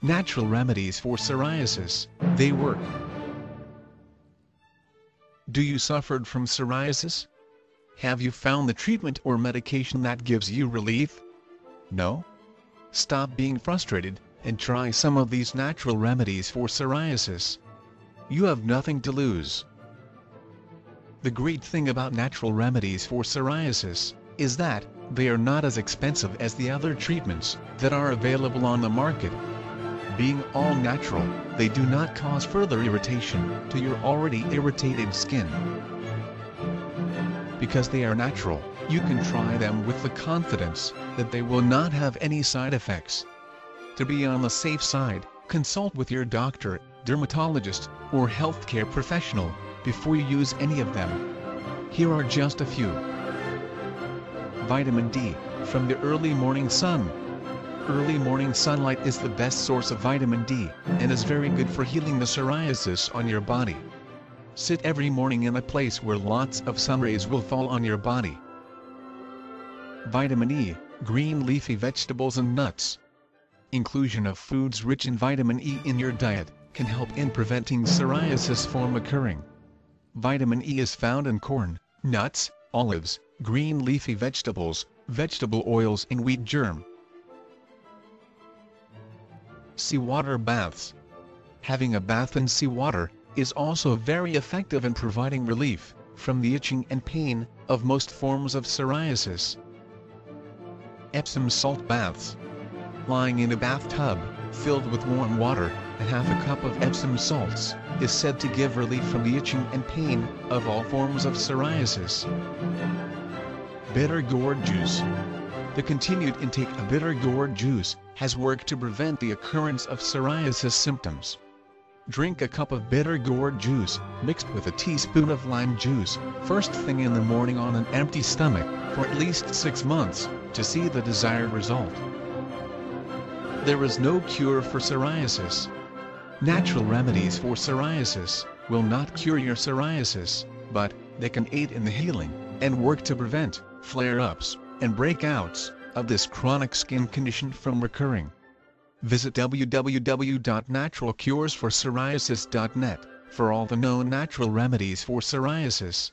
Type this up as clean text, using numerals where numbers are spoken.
Natural remedies for psoriasis, they work. Do you suffer from psoriasis? Have you found the treatment or medication that gives you relief? No? Stop being frustrated, and try some of these natural remedies for psoriasis. You have nothing to lose. The great thing about natural remedies for psoriasis is that they are not as expensive as the other treatments that are available on the market. Being all natural, they do not cause further irritation to your already irritated skin. Because they are natural, you can try them with the confidence that they will not have any side effects. To be on the safe side, consult with your doctor, dermatologist, or healthcare professional before you use any of them. Here are just a few. Vitamin D, from the early morning sun. Early morning sunlight is the best source of vitamin D, and is very good for healing the psoriasis on your body. Sit every morning in a place where lots of sun rays will fall on your body. Vitamin E, green leafy vegetables and nuts. Inclusion of foods rich in vitamin E in your diet can help in preventing psoriasis from occurring. Vitamin E is found in corn, nuts, olives, green leafy vegetables, vegetable oils and wheat germ. Seawater baths. Having a bath in seawater is also very effective in providing relief from the itching and pain of most forms of psoriasis. Epsom salt baths. Lying in a bathtub filled with warm water and half a cup of Epsom salts is said to give relief from the itching and pain of all forms of psoriasis. Bitter gourd juice. The continued intake of bitter gourd juice has worked to prevent the occurrence of psoriasis symptoms. Drink a cup of bitter gourd juice mixed with a teaspoon of lime juice first thing in the morning on an empty stomach for at least 6 months to see the desired result. There is no cure for psoriasis. Natural remedies for psoriasis will not cure your psoriasis, but they can aid in the healing and work to prevent flare-ups and breakouts of this chronic skin condition from recurring. Visit www.naturalcuresforpsoriasis.net for all the known natural remedies for psoriasis.